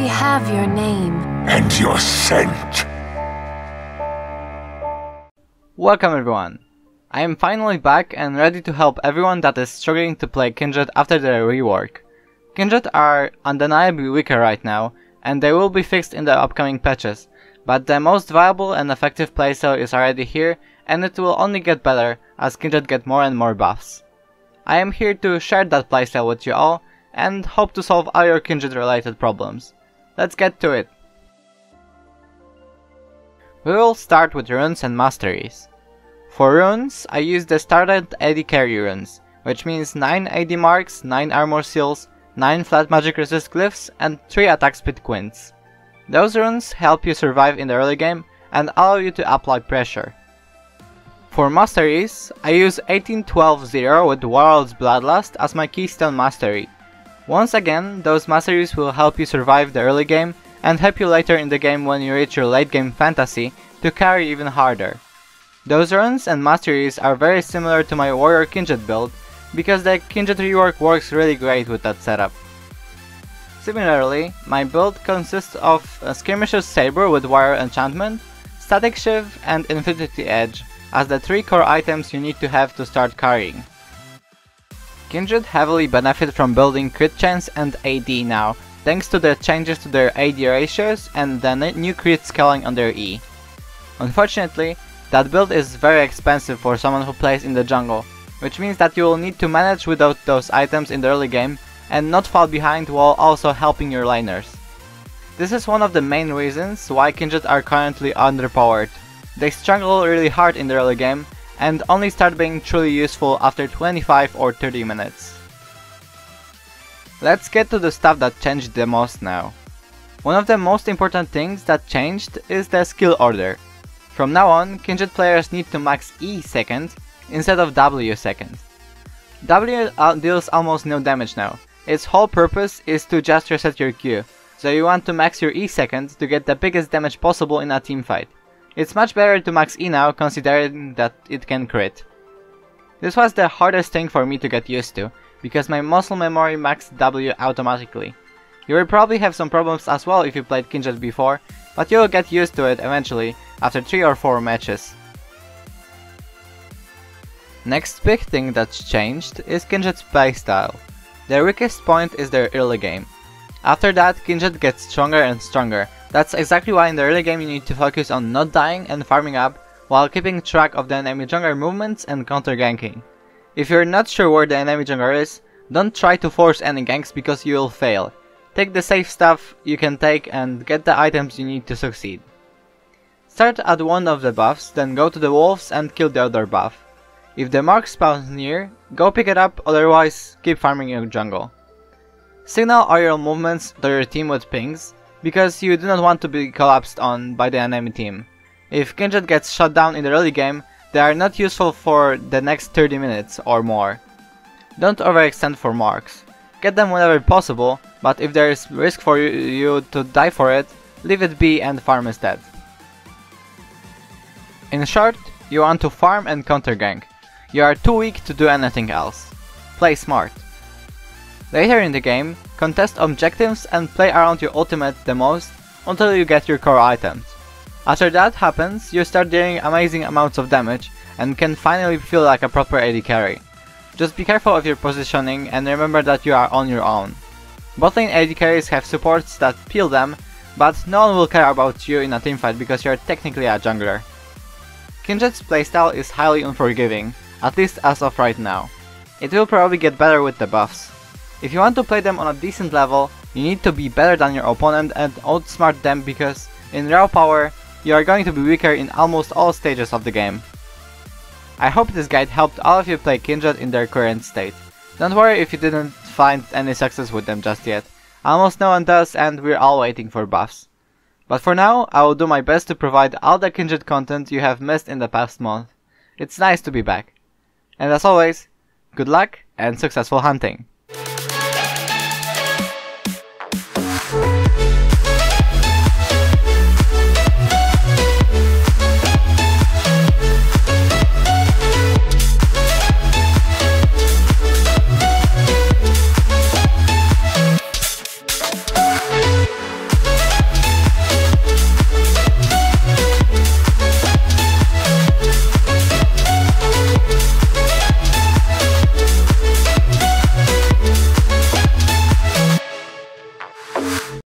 We have your name. And your scent. Welcome everyone. I am finally back and ready to help everyone that is struggling to play Kindred after their rework. Kindred are undeniably weaker right now, and they will be fixed in the upcoming patches, but the most viable and effective playstyle is already here, and it will only get better as Kindred get more and more buffs. I am here to share that playstyle with you all, and hope to solve all your Kindred related problems. Let's get to it. We will start with runes and masteries. For runes, I use the standard AD carry runes, which means 9 AD marks, 9 armor seals, 9 flat magic resist glyphs, and 3 attack speed quints. Those runes help you survive in the early game and allow you to apply pressure. For masteries, I use 18-12-0 with Warlord's Bloodlust as my keystone mastery. Once again, those masteries will help you survive the early game and help you later in the game when you reach your late game fantasy to carry even harder. Those runes and masteries are very similar to my Warrior Kindred build because the Kindred rework works really great with that setup. Similarly, my build consists of a Skirmisher's Saber with Warrior Enchantment, Static Shiv and Infinity Edge as the 3 core items you need to have to start carrying. Kindred heavily benefit from building crit chance and AD now, thanks to the changes to their AD ratios and the new crit scaling on their E. Unfortunately, that build is very expensive for someone who plays in the jungle, which means that you will need to manage without those items in the early game and not fall behind while also helping your laners. This is one of the main reasons why Kindred are currently underpowered. They struggle really hard in the early game and only start being truly useful after 25 or 30 minutes. Let's get to the stuff that changed the most now. One of the most important things that changed is the skill order. From now on, Kindred players need to max E second instead of W second. W deals almost no damage now. Its whole purpose is to just reset your Q, so you want to max your E second to get the biggest damage possible in a teamfight. It's much better to max E now considering that it can crit. This was the hardest thing for me to get used to, because my muscle memory maxed W automatically. You will probably have some problems as well if you played Kindred before, but you will get used to it eventually after 3 or 4 matches. Next big thing that's changed is Kindred's playstyle. Their weakest point is their early game. After that, Kindred gets stronger and stronger. That's exactly why in the early game you need to focus on not dying and farming up while keeping track of the enemy jungler movements and counter ganking. If you're not sure where the enemy jungler is, don't try to force any ganks because you will fail. Take the safe stuff you can take and get the items you need to succeed. Start at one of the buffs, then go to the wolves and kill the other buff. If the mark spawns near, go pick it up, otherwise keep farming your jungle. Signal all your movements to your team with pings, because you do not want to be collapsed on by the enemy team. If Kindred gets shut down in the early game, they are not useful for the next 30 minutes or more. Don't overextend for marks. Get them whenever possible, but if there is risk for you to die for it, leave it be and farm instead. In short, you want to farm and counter gank. You are too weak to do anything else. Play smart. Later in the game, contest objectives and play around your ultimate the most until you get your core items. After that happens, you start dealing amazing amounts of damage and can finally feel like a proper AD carry. Just be careful of your positioning and remember that you are on your own. Botlane AD carries have supports that peel them, but no one will care about you in a teamfight because you are technically a jungler. Kindred's playstyle is highly unforgiving, at least as of right now. It will probably get better with the buffs. If you want to play them on a decent level, you need to be better than your opponent and outsmart them because in raw power, you are going to be weaker in almost all stages of the game. I hope this guide helped all of you play Kindred in their current state. Don't worry if you didn't find any success with them just yet. Almost no one does and we're all waiting for buffs. But for now, I will do my best to provide all the Kindred content you have missed in the past month. It's nice to be back. And as always, good luck and successful hunting!